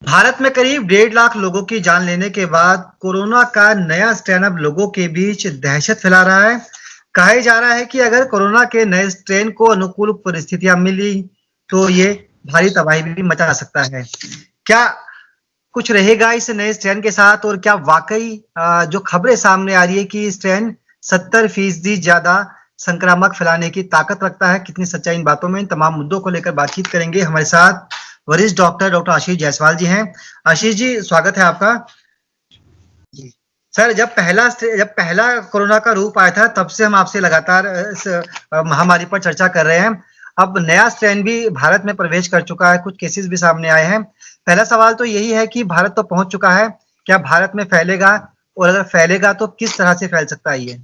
भारत में करीब 1.5 लाख लोगों की जान लेने के बाद कोरोना का नया स्ट्रेन अब लोगों के बीच दहशत फैला रहा है। कहा जा रहा है कि अगर कोरोना के नए स्ट्रेन को अनुकूल परिस्थितियां मिली तो ये भारी तबाही भी मचा सकता है। क्या कुछ रहेगा इस नए स्ट्रेन के साथ, और क्या वाकई जो खबरें सामने आ रही है कि स्ट्रेन 70% ज्यादा संक्रामक फैलाने की ताकत रखता है, कितनी सच्चाई इन बातों में? इन तमाम मुद्दों को लेकर बातचीत करेंगे। हमारे साथ वरिष्ठ डॉक्टर आशीष जायसवाल जी हैं। आशीष जी, स्वागत है आपका। जी सर, जब पहला कोरोना का रूप आया था तब से हम आपसे लगातार इस महामारी पर चर्चा कर रहे हैं। अब नया स्ट्रेन भी भारत में प्रवेश कर चुका है, कुछ केसेस भी सामने आए हैं। पहला सवाल तो यही है कि भारत तो पहुंच चुका है, क्या भारत में फैलेगा, और अगर फैलेगा तो किस तरह से फैल सकता है ये?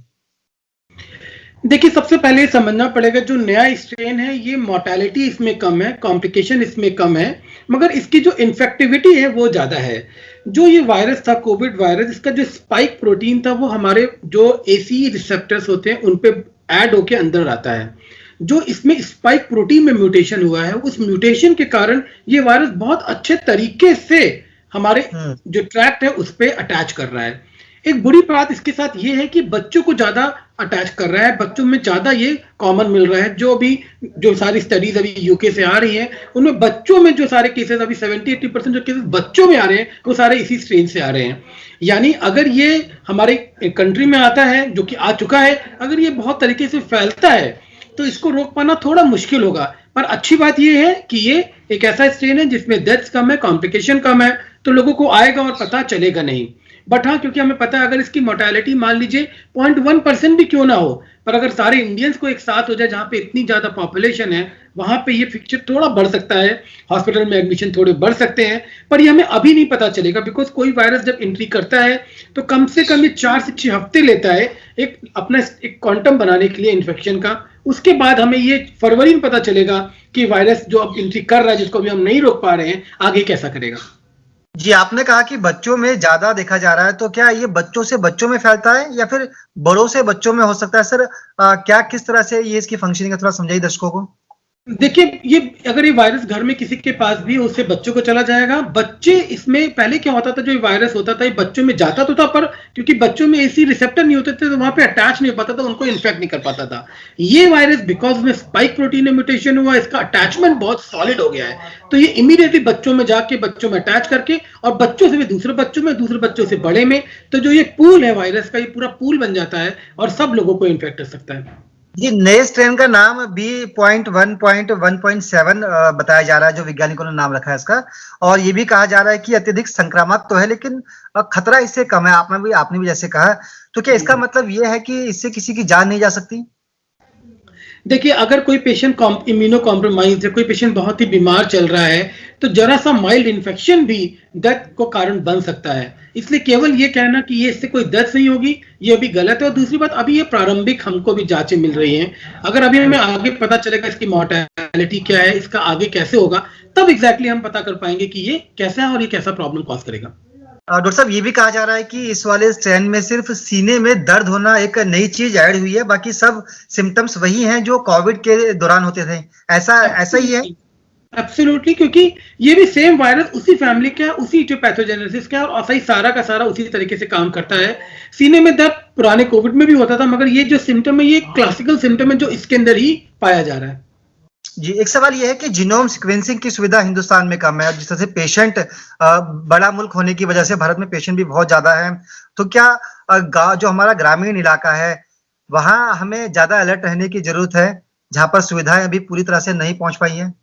देखिए, सबसे पहले समझना पड़ेगा जो नया स्ट्रेन है ये मोर्टेलिटी इसमें कम है, कॉम्प्लिकेशन इसमें कम है, मगर इसकी जो इन्फेक्टिविटी है वो ज़्यादा है। जो ये वायरस था, कोविड वायरस, इसका जो स्पाइक प्रोटीन था वो हमारे जो एसी रिसेप्टर्स होते हैं उन पे ऐड होके अंदर आता है। जो इसमें स्पाइक प्रोटीन में म्यूटेशन हुआ है, उस म्यूटेशन के कारण ये वायरस बहुत अच्छे तरीके से हमारे जो ट्रैक्ट है उस पर अटैच कर रहा है। एक बुरी बात इसके साथ ये है कि बच्चों को ज्यादा अटैच कर रहा है, बच्चों में ज्यादा ये कॉमन मिल रहा है। जो सारी स्टडीज अभी यूके से आ रही हैं उनमें बच्चों में जो सारे केसेस अभी 70-80% जो केसेस बच्चों में आ रहे हैं वो सारे इसी स्ट्रेन से आ रहे हैं। यानी अगर ये हमारे कंट्री में आता है, जो कि आ चुका है, अगर ये बहुत तरीके से फैलता है तो इसको रोक पाना थोड़ा मुश्किल होगा। पर अच्छी बात यह है कि ये एक ऐसा स्ट्रेन है जिसमें डेथ्स कम है, कॉम्प्लिकेशन कम है, तो लोगों को आएगा और पता चलेगा नहीं। बट हाँ, क्योंकि हमें पता है अगर इसकी मोर्टेलिटी मान लीजिए 0.1% भी क्यों ना हो, पर अगर सारे इंडियंस को एक साथ हो जाए जहां पे इतनी ज्यादा पॉपुलेशन है, वहां पे ये पिक्चर थोड़ा बढ़ सकता है, हॉस्पिटल में एडमिशन थोड़े बढ़ सकते हैं। पर ये हमें अभी नहीं पता चलेगा, बिकॉज कोई वायरस जब एंट्री करता है तो कम से कम ये 4 से 6 हफ्ते लेता है एक अपना एक क्वांटम बनाने के लिए इन्फेक्शन का। उसके बाद हमें ये फरवरी में पता चलेगा कि वायरस जो अब एंट्री कर रहा है, जिसको भी हम नहीं रोक पा रहे हैं, आगे कैसा करेगा। जी, आपने कहा कि बच्चों में ज्यादा देखा जा रहा है, तो क्या ये बच्चों से बच्चों में फैलता है या फिर बड़ों से बच्चों में हो सकता है? सर, क्या किस तरह से ये इसकी फंक्शनिंग है, थोड़ा समझाइए दर्शकों को। देखिए, ये अगर ये वायरस घर में किसी के पास भी उससे बच्चों को चला जाएगा। बच्चे इसमें पहले क्या होता था, जो ये वायरस होता था ये बच्चों में जाता तो था, पर क्योंकि बच्चों में ऐसी रिसेप्टर नहीं होते थे तो वहां पे अटैच नहीं हो पाता था, उनको इन्फेक्ट नहीं कर पाता था। ये वायरस बिकॉज में स्पाइक प्रोटीन में म्यूटेशन हुआ, इसका अटैचमेंट बहुत सॉलिड हो गया है, तो ये इमीडिएटली बच्चों में जाके बच्चों में अटैच करके और बच्चों से भी दूसरे बच्चों में, दूसरे बच्चों से बड़े में, तो जो ये पूल है वायरस का, ये पूरा पूल बन जाता है और सब लोगों को इन्फेक्ट कर सकता है। ये नए स्ट्रेन का नाम B.1.1.7 बताया जा रहा है, जो वैज्ञानिकों ने नाम रखा है इसका। और ये भी कहा जा रहा है कि अत्यधिक संक्रामक तो है, लेकिन खतरा इससे कम है, आपने भी जैसे कहा। तो क्या इसका मतलब ये है कि इससे किसी की जान नहीं जा सकती? देखिए, अगर कोई पेशेंट इम्यूनो कॉम्प्रोमाइज है, कोई पेशेंट बहुत ही बीमार चल रहा है, तो जरा सा माइल्ड इन्फेक्शन भी डेथ को कारण बन सकता है। इसलिए केवल ये कहना कि ये इससे कोई डेथ नहीं होगी, ये अभी गलत है। और दूसरी बात, अभी ये प्रारंभिक हमको भी जांचें मिल रही हैं। अगर अभी हमें आगे पता चलेगा इसकी मॉर्टेलिटी क्या है, इसका आगे कैसे होगा, तब एग्जैक्टली हम पता कर पाएंगे कि ये कैसा है और ये कैसा प्रॉब्लम कॉज करेगा। डॉक्टर साहब, ये भी कहा जा रहा है कि इस वाले स्ट्रेन में सिर्फ सीने में दर्द होना एक नई चीज ऐड हुई है, बाकी सब सिम्टम्स वही हैं जो कोविड के दौरान होते थे। ऐसा ऐसा ही है? एब्सोल्युटली, क्योंकि ये भी सेम वायरस उसी फैमिली का, उसी जो पैथोजेनेसिस का, और सही सारा का सारा उसी तरीके से काम करता है। सीने में दर्द पुराने कोविड में भी होता था, मगर ये जो सिम्टम है ये क्लासिकल सिम्टम है जो इसके अंदर ही पाया जा रहा है। जी, एक सवाल ये है कि जीनोम सीक्वेंसिंग की सुविधा हिंदुस्तान में कम है, जिस तरह से पेशेंट बड़ा मुल्क होने की वजह से भारत में पेशेंट भी बहुत ज्यादा है। तो क्या जो हमारा ग्रामीण इलाका है वहां हमें ज्यादा अलर्ट रहने की जरूरत है, जहां पर सुविधाएं अभी पूरी तरह से नहीं पहुंच पाई हैं?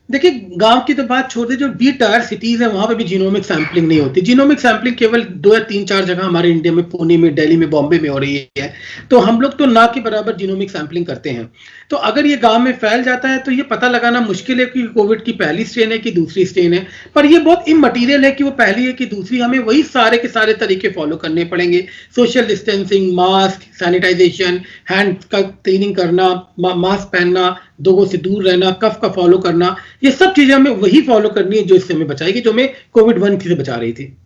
देखिए, गांव की तो बात छोड़ दे, जो बी टायर सिटीज है वहां पे भी जीनोमिक सैंपलिंग नहीं होती। जीनोमिक सैंपलिंग केवल 2 या 3-4 जगह हमारे इंडिया में, पुणे में, दिल्ली में, बॉम्बे में हो रही है, तो हम लोग तो ना के बराबर जीनोमिक सैंपलिंग करते हैं। तो अगर ये गांव में फैल जाता है तो ये पता लगाना मुश्किल है कि कोविड की पहली स्ट्रेन है कि दूसरी स्ट्रेन है। पर ये बहुत इमटेरियल है कि वो पहली है कि दूसरी, हमें वही सारे के सारे तरीके फॉलो करने पड़ेंगे। Social distancing, mask, sanitization, hand का क्लीनिंग करना, मास्क पहनना, लोगों से दूर रहना, कफ का फॉलो करना, ये सब चीजें हमें वही फॉलो करनी है जो इससे हमें बचाएगी, जो हमें कोविड-1 से बचा रही थी।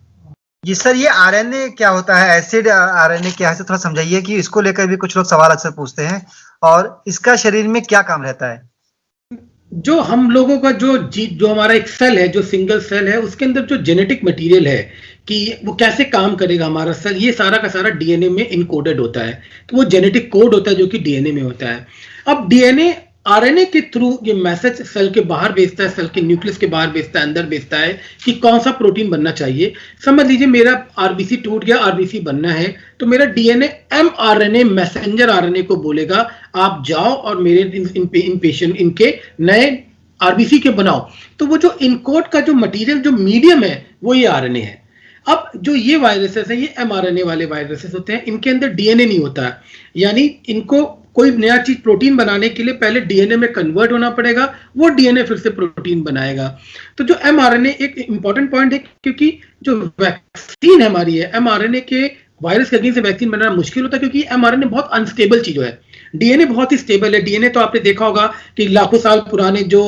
जी सर, ये आरएनए क्या होता है? एसिड आरएनए क्या है, थोड़ा समझाइए कि इसको लेकर भी कुछ लोग सवाल अक्सर पूछते हैं, और इसका शरीर में क्या काम रहता है? जो हम लोगों का जो हमारा एक सेल है, जो सिंगल सेल है, उसके अंदर जो जेनेटिक मटेरियल है कि वो कैसे काम करेगा हमारा सेल, ये सारा का सारा डीएनए में इनकोडेड होता है। तो वो जेनेटिक कोड होता है जो कि डीएनए में होता है। अब डीएनए आरएनए के थ्रू ये मैसेज सेल के बाहर भेजता है, सेल के न्यूक्लियस के बाहर भेजता है, अंदर भेजता है कि कौन सा प्रोटीन बनना चाहिए। समझ लीजिए मेरा आरबीसी टूट गया, आरबीसी बनना है, तो मेरा डीएनए एमआरएनए मैसेंजर आरएनए को बोलेगा आप जाओ और मेरे इन पेशेंट इनके नए आरबीसी के बनाओ। तो वो जो इनकोड का जो मटेरियल, जो मीडियम है, वो ये आरएनए है। अब जो ये वायरसेस हैं, ये एमआरएनए वाले वायरसेस होते हैं, इनके अंदर डीएनए नहीं होता है। यानी इनको कोई नया चीज प्रोटीन बनाने के लिए पहले डीएनए में कन्वर्ट होना पड़ेगा, वो डीएनए फिर से प्रोटीन बनाएगा। तो जो एमआरएनए एक इंपॉर्टेंट पॉइंट है, क्योंकि जो वैक्सीन हमारी है, एमआरएनए के वायरस के अगेंस्ट वैक्सीन बनाना मुश्किल होता है, क्योंकि एमआरएनए बहुत अनस्टेबल चीज है। डीएनए बहुत ही स्टेबल है। डीएनए तो आपने देखा होगा कि लाखों साल पुराने जो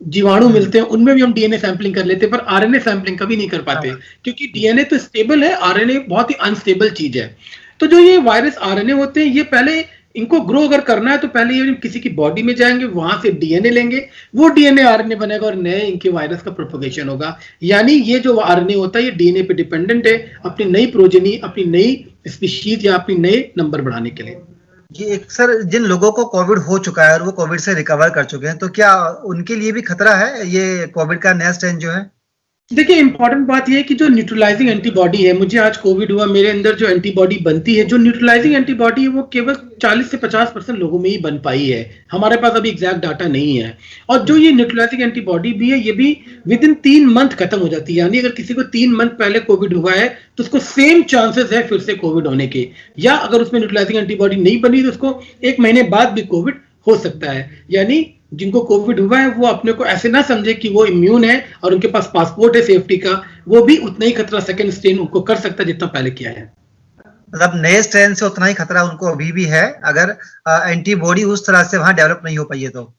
जीवाणु मिलते हैं उनमें भी हम डीएनए सैंपलिंग कर लेते हैं, पर आरएनए सैंपलिंग कभी नहीं कर पाते, क्योंकि डीएनए तो स्टेबल है, आरएनए बहुत ही अनस्टेबल चीज है। तो जो ये वायरस आरएनए होते हैं, ये पहले इनको ग्रो अगर करना है तो पहले ये किसी की बॉडी में जाएंगे, वहां से डीएनए लेंगे, वो डीएनए आरएनए बनेगा और नए इनके वायरस का प्रोपगेशन होगा। यानी ये जो आरएनए होता है ये डीएनए पे डिपेंडेंट है अपनी नई प्रोजेनी, अपनी नई स्पीशीज या अपनी नए नंबर बढ़ाने के लिए। जी एक सर, जिन लोगों को कोविड हो चुका है और वो कोविड से रिकवर कर चुके हैं, तो क्या उनके लिए भी खतरा है ये कोविड का नया स्ट्रेन जो है? देखिए इंपॉर्टेंट बात यह है कि जो न्यूट्रलाइजिंग एंटीबॉडी है, मुझे आज कोविड हुआ, मेरे अंदर जो एंटीबॉडी बनती है, जो न्यूट्रलाइजिंग एंटीबॉडी है, वो केवल 40 से 50% लोगों में ही बन पाई है। हमारे पास अभी एग्जैक्ट डाटा नहीं है। और जो ये न्यूट्रलाइजिंग एंटीबॉडी भी है, ये भी विद इन 3 मंथ खत्म हो जाती है। यानी अगर किसी को 3 मंथ पहले कोविड हुआ है तो उसको सेम चांसेस है फिर से कोविड होने के, या अगर उसमें न्यूट्रलाइजिंग एंटीबॉडी नहीं बनी तो उसको 1 महीने बाद भी कोविड हो सकता है। यानी जिनको कोविड हुआ है वो अपने को ऐसे ना समझे कि वो इम्यून है और उनके पास पासपोर्ट है सेफ्टी का, वो भी उतना ही खतरा सेकंड स्ट्रेन उनको कर सकता है जितना पहले किया है। मतलब नए स्ट्रेन से उतना ही खतरा उनको अभी भी है, अगर एंटीबॉडी उस तरह से वहां डेवलप नहीं हो पाई है तो।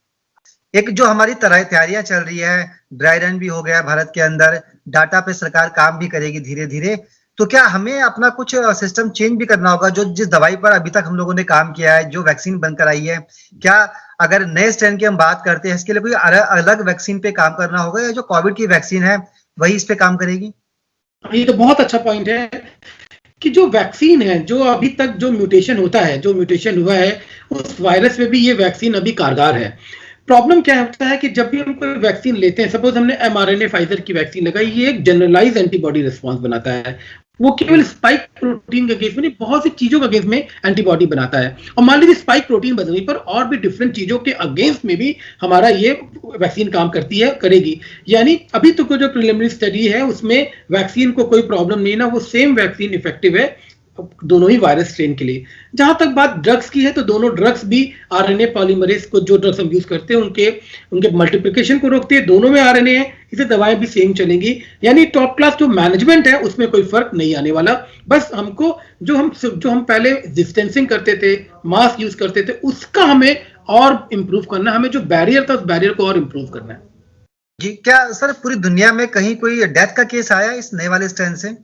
एक जो हमारी तैयारियां चल रही है, ड्राई रन भी हो गया भारत के अंदर, डाटा पे सरकार काम भी करेगी धीरे धीरे, तो क्या हमें अपना कुछ सिस्टम चेंज भी करना होगा? जो जिस दवाई पर अभी तक हम लोगों ने काम किया है, जो वैक्सीन बनकर आई है, क्या अगर नए स्ट्रेन की हम बात करते हैं इसके लिए कोई अलग वैक्सीन पे काम करना होगा, या जो कोविड की वैक्सीन है वही इस पे काम करेगी? ये तो बहुत अच्छा पॉइंट है कि जो वैक्सीन है, जो अभी तक जो म्यूटेशन होता है, जो म्यूटेशन हुआ है उस वायरस में भी ये वैक्सीन अभी कारगर है। प्रॉब्लम क्या होता है कि जब भी हम कोई वैक्सीन लेते हैं, सपोज हमने एमआरएनए फाइजर की वैक्सीन लगाई, ये एक जनरलाइज एंटीबॉडी रिस्पांस बनाता है। वो केवल स्पाइक प्रोटीन के अगेंस्ट में नहीं, बहुत सी चीजों के अगेंस्ट में एंटीबॉडी बनाता है। और मान लीजिए स्पाइक प्रोटीन बदलने पर और भी डिफरेंट चीजों के अगेंस्ट में भी हमारा ये वैक्सीन काम करती है, करेगी। यानी अभी तक तो जो प्रिलिमिनरी स्टडी है उसमें वैक्सीन को कोई प्रॉब्लम नहीं ना, वो सेम वैक्सीन इफेक्टिव है दोनों ही वायरस स्ट्रेन के लिए। जहां तक बात ड्रग्स की है, तो दोनों ड्रग्स भी आरएनए पॉलीमरेज को, जो ड्रग्स हम यूज करते हैं उनके मल्टीप्लिकेशन को रोकती है, दोनों में आरएनए है, इसे दवाएं भी सेम चलेंगी। यानी टॉप क्लास जो मैनेजमेंट है उसमें कोई फर्क नहीं आने वाला। बस हमको जो हम पहले डिस्टेंसिंग करते थे, मास्क यूज करते थे, उसका हमें और इंप्रूव करना, हमें जो बैरियर था उस बैरियर को और इंप्रूव करना है। जी क्या सर, पूरी दुनिया में कहीं कोई डेथ का केस आया इस नए वाले स्ट्रेन से?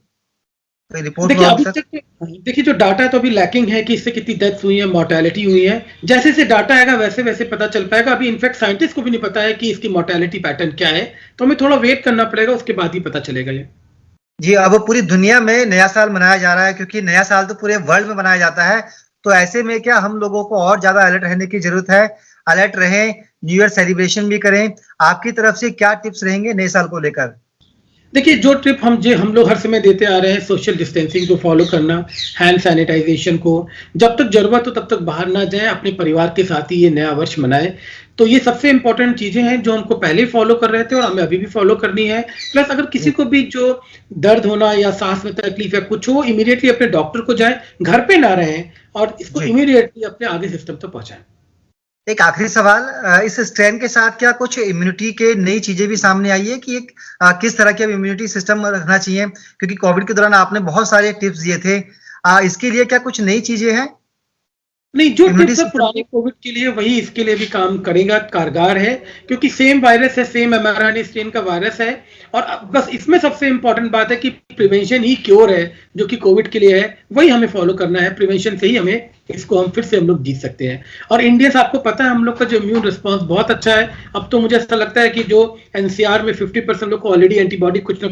रिपोर्ट देखिए अभी तक जो डाटा है तो अभी लैकिंग है कि इससे कितनी डेथ्स हुई है, मोर्टेलिटी हुई है। जैसे जैसे डाटा आएगा वैसे वैसे पता चल पाएगा। अभी इनफैक्ट साइंटिस्ट को भी नहीं पता है कि इसकी मोर्टेलिटी पैटर्न क्या है, तो हमें थोड़ा वेट करना पड़ेगा, उसके बाद ही पता चलेगा ये। जी अब पूरी दुनिया में नया साल मनाया जा रहा है, क्योंकि नया साल तो पूरे वर्ल्ड में मनाया जाता है, तो ऐसे में क्या हम लोगों को और ज्यादा अलर्ट रहने की जरूरत है? अलर्ट रहें, न्यू ईयर सेलिब्रेशन भी करें। आपकी तरफ से क्या टिप्स रहेंगे नए साल को लेकर? देखिए जो ट्रिप हम लोग हर समय देते आ रहे हैं, सोशल डिस्टेंसिंग को फॉलो करना, हैंड सैनिटाइजेशन को, जब तक जरूरत हो तब तक बाहर ना जाएं, अपने परिवार के साथ ही ये नया वर्ष मनाएं। तो ये सबसे इंपॉर्टेंट चीजें हैं जो हमको पहले फॉलो कर रहे थे और हमें अभी भी फॉलो करनी है। प्लस अगर किसी को भी जो दर्द होना या सांस में तकलीफ है कुछ हो, इमीडिएटली अपने डॉक्टर को जाए, घर पे ना रहें और इसको इमीडिएटली अपने आगे सिस्टम तक पहुंचाएं। एक आखिरी सवाल, इस स्ट्रेन के साथ क्या कुछ इम्यूनिटी के नई चीजें भी सामने आई है कि एक किस तरह के इम्यूनिटी सिस्टम रखना चाहिए? क्योंकि कोविड के दौरान आपने बहुत सारे टिप्स दिए थे, इसके लिए क्या कुछ नई चीजें हैं? नहीं, जो टिप्स पुराने कोविड के लिए वही इसके लिए भी काम करेगा, कारगर है, क्योंकि सेम वायरस है, सेम एमआरएनए स्ट्रेन का वायरस है। और बस इसमें सबसे इंपॉर्टेंट बात है कि प्रिवेंशन ही क्योर है, जो कि कोविड के लिए है, वही हमें फॉलो करना है। प्रिवेंशन से ही हमें इसको हम फिर से हम लोग जीत सकते हैं। और इंडियंस, आपको पता है हम लोग का जो इम्यून रिस्पांस बहुत अच्छा है। अब तो मुझे ऐसा लगता है कि जो एनसीआर में 50% लोग को ऑलरेडी एंटीबॉडी कुछ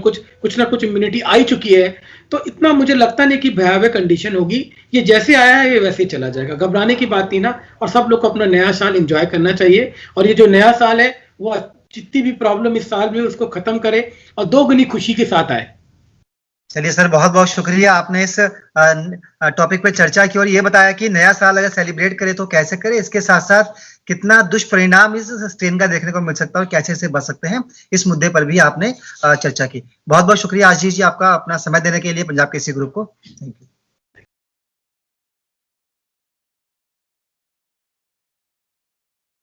ना कुछ इम्यूनिटी आई चुकी है। तो इतना मुझे लगता नहीं कि भयावह कंडीशन होगी। ये जैसे आया है ये वैसे ही चला जाएगा, घबराने की बात नहीं ना। और सब लोग को अपना नया साल एंजॉय करना चाहिए, और ये जो नया साल है वो जितनी भी प्रॉब्लम इस साल में उसको खत्म करे और दोगुनी खुशी के साथ आए। चलिए सर, बहुत बहुत शुक्रिया, आपने इस टॉपिक पे चर्चा की और ये बताया कि नया साल अगर सेलिब्रेट करें तो कैसे करें, इसके साथ साथ कितना दुष्परिणाम इस स्ट्रेन का देखने को मिल सकता है और कैसे से बच सकते हैं, इस मुद्दे पर भी आपने चर्चा की। बहुत बहुत शुक्रिया आशीष जी आपका, अपना समय देने के लिए पंजाब केसरी ग्रुप को। Thank you.